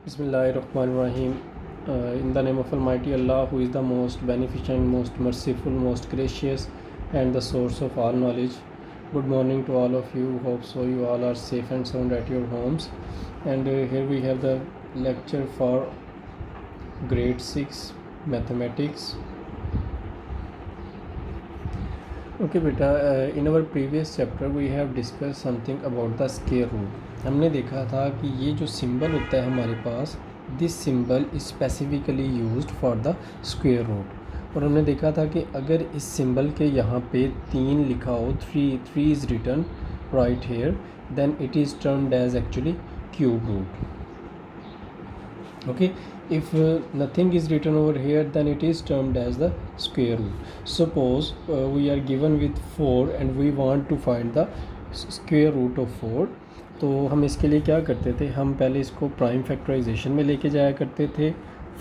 Bismillahirrahmanirrahim. In the name of Almighty Allah, who is the most beneficent, most merciful, most gracious, and the source of all knowledge. Good morning to all of you. Hope so you all are safe and sound at your homes. And here we have the lecture for grade 6 mathematics. Okay बेटा, in our previous chapter we have discussed something about the square root. हमने देखा था कि ये जो symbol होता है हमारे पास, this symbol is specifically used for the square root. और हमने देखा था कि अगर इस सिंबल के यहाँ पे 3 लिखा हो, three is written right here, then it is termed as actually cube root. Okay, if nothing is written over here, then it is termed as the square root. Suppose we are given with 4 and we want to find the square root of 4. तो हम इसके लिए क्या करते थे, हम पहले इसको प्राइम फैक्टराइजेशन में लेके जाया करते थे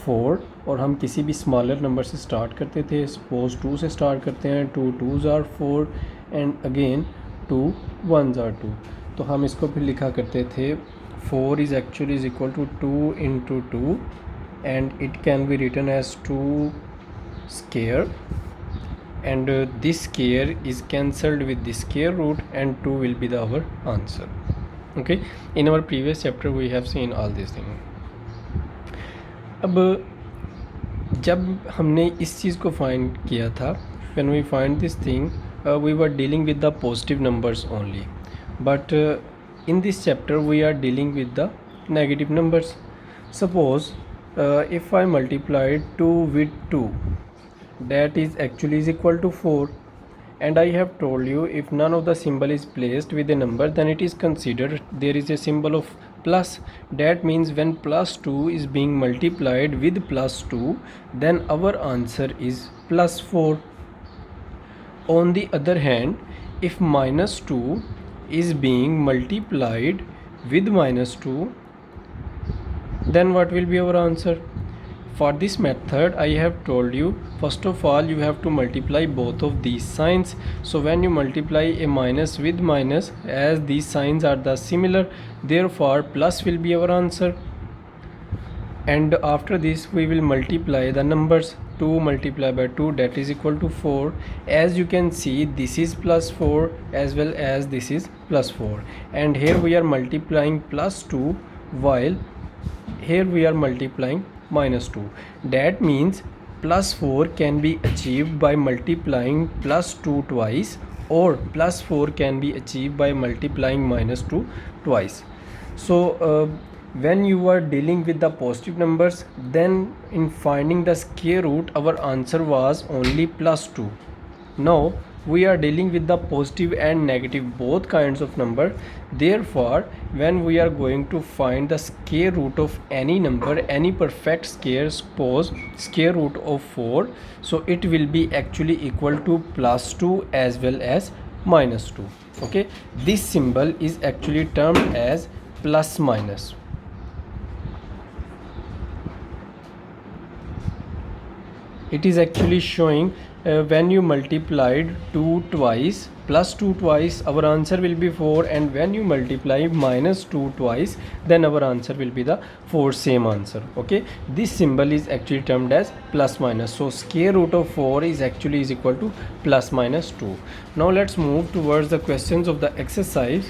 4, और हम किसी भी स्मॉलर नंबर से स्टार्ट करते थे. सपोज 2 से स्टार्ट करते हैं, 2 2s are 4 and again 2 1s are 2. तो हम इसको फिर लिखा करते थे 4 is actually is equal to 2 into 2, and it can be written as 2 square, and this square is cancelled with this square root and 2 will be the our answer. Okay, in our previous chapter we have seen all these things. अब जब हमने इस चीज़ को find किया था, when we find this thing, we were dealing with the positive numbers only, but in this chapter we are dealing with the negative numbers. Suppose if I multiplied 2 with 2, that is actually is equal to 4, and I have told you if none of the symbol is placed with a number, then it is considered there is a symbol of plus. That means when plus 2 is being multiplied with plus 2, then our answer is plus 4. On the other hand, if minus 2 is being multiplied with minus 2, then what will be our answer? For this method I have told you, first of all you have to multiply both of these signs. So when you multiply a minus with minus, as these signs are the similar, therefore plus will be our answer. And after this we will multiply the numbers. 2 multiplied by 2, that is equal to 4. As you can see, this is plus 4 as well as this is plus 4, and here we are multiplying plus 2 while here we are multiplying minus 2. That means plus 4 can be achieved by multiplying plus 2 twice, or plus 4 can be achieved by multiplying minus 2 twice. So when you are dealing with the positive numbers, then in finding the square root our answer was only plus 2. Now we are dealing with the positive and negative both kinds of number. Therefore when we are going to find the square root of any number, any perfect square, suppose square root of 4, so it will be actually equal to plus 2 as well as minus 2. Okay, this symbol is actually termed as plus minus. It is actually showing when you multiplied 2 twice plus 2 twice, our answer will be 4, and when you multiply minus 2 twice, then our answer will be the 4 same answer. Okay, this symbol is actually termed as plus minus. So square root of 4 is actually is equal to plus minus 2. Now let's move towards the questions of the exercise.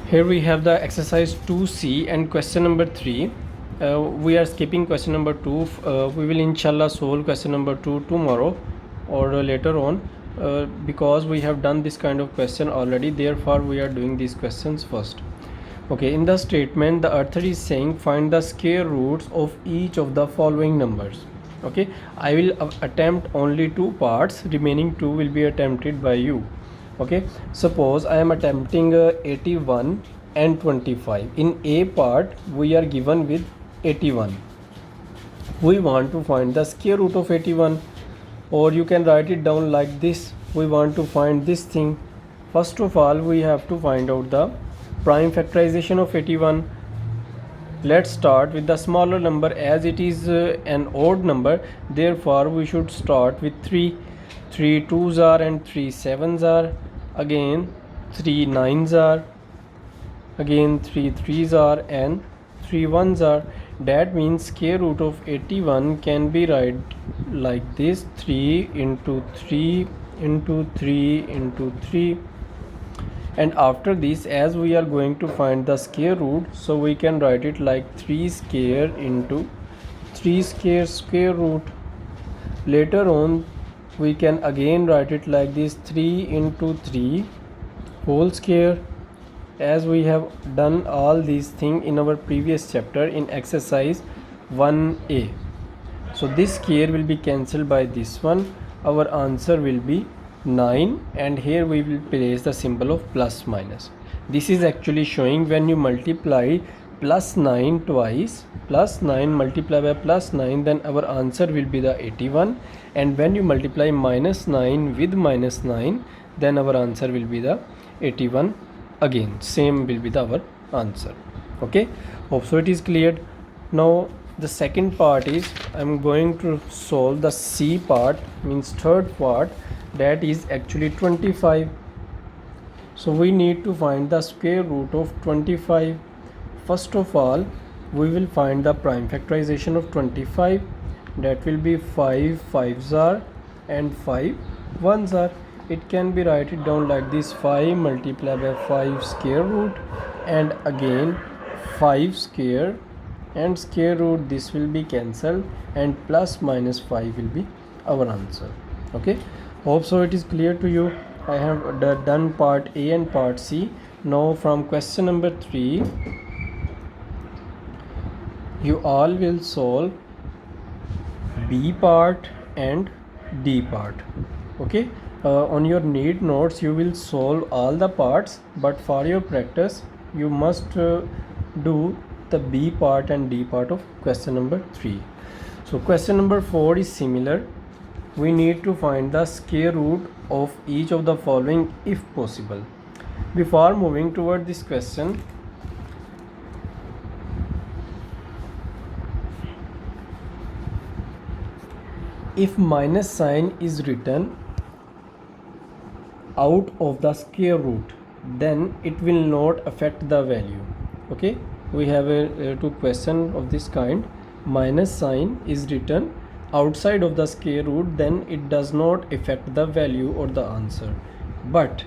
Here we have the exercise 2C and question number 3. We are skipping question number 2. We will inshallah solve question number 2 tomorrow or later on, because we have done this kind of question already. Therefore we are doing these questions first. Okay, in the statement the author is saying find the square roots of each of the following numbers. Okay, I will attempt only 2 parts, remaining 2 will be attempted by you. Okay, suppose I am attempting 81 and 25. In A part we are given with 81. We want to find the square root of 81, or you can write it down like this. We want to find this thing. First of all we have to find out the prime factorization of 81. Let's start with the smaller number, as it is an odd number, therefore we should start with 3. 3 2s are and 3 7s are, again 3 9s are, again 3 3s are and 3 1s are. That means square root of 81 can be write like this: 3 into 3 into 3 into 3. And after this, as we are going to find the square root, so we can write it like 3 square into 3 square square root. Later on we can again write it like this: 3 into 3 whole square, as we have done all these things in our previous chapter in exercise 1a. So this square will be cancelled by this one. Our answer will be 9, and here we will place the symbol of plus minus. This is actually showing when you multiply plus 9 twice, plus 9 multiply by plus 9, then our answer will be the 81. And when you multiply minus 9 with minus 9, then our answer will be the 81 again. Same will be our answer. Okay, hope so it is cleared. Now the second part is I'm going to solve the C part, means third part, that is actually 25. So we need to find the square root of 25. First of all, we will find the prime factorization of 25. That will be 5 5s are and 5 1s are. It can be written down like this: 5 multiplied by 5 square root, and again 5 square, and square root, this will be cancelled, and plus minus 5 will be our answer. Okay, hope so it is clear to you. I have done part A and part C. Now from question number 3, you all will solve B part and D part. Okay, on your need notes you will solve all the parts, but for your practice you must do the B part and D part of question number 3. So question number 4 is similar. We need to find the square root of each of the following if possible. Before moving toward this question, if minus sign is written out of the square root, then it will not affect the value. Okay, we have two question of this kind. Minus sign is written outside of the square root, then it does not affect the value or the answer. But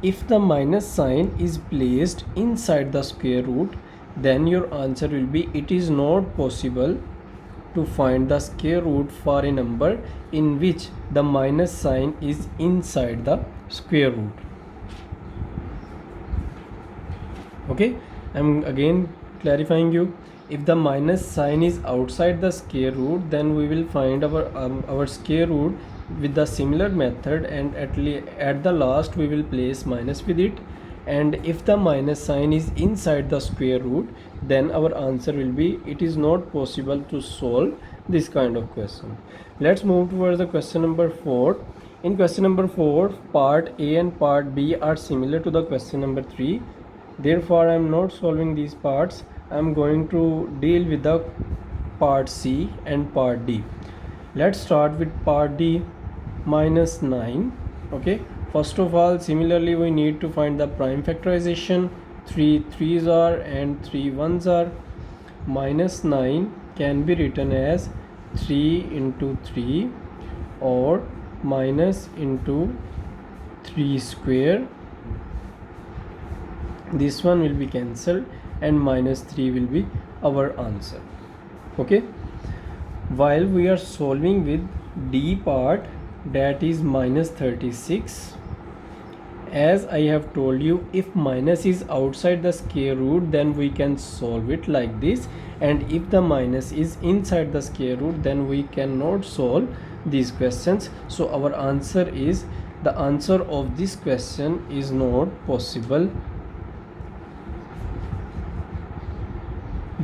if the minus sign is placed inside the square root, then your answer will be: it is not possible to find the square root for a number in which the minus sign is inside the square root. Okay, I'm again clarifying you. If the minus sign is outside the square root, then we will find our square root with the similar method, and at the last we will place minus with it. And if the minus sign is inside the square root, then our answer will be: it is not possible to solve this kind of question. Let's move towards the question number 4. In question number 4, part A and part B are similar to the question number 3. Therefore I am not solving these parts. I am going to deal with the part C and part D. Let's start with part D, minus 9. Okay, first of all, similarly we need to find the prime factorization. 3 3s are and 3 1s are. Minus 9 can be written as 3 into 3 or minus into 3 square. This one will be cancelled, and minus 3 will be our answer. Okay, while we are solving with D part, that is minus 36, as I have told you, if minus is outside the square root, then we can solve it like this, and if the minus is inside the square root, then we cannot solve these questions. So our answer is, the answer of this question is not possible,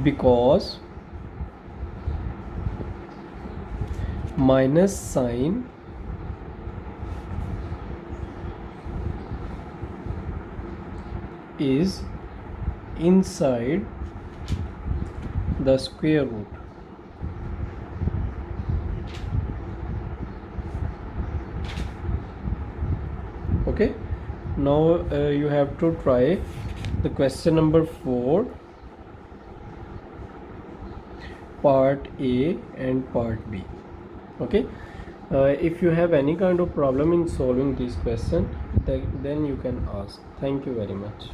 because minus sign is inside the square root. Okay, now you have to try the question number 4, part A and part B. Okay. If you have any kind of problem in solving this question, then you can ask. Thank you very much.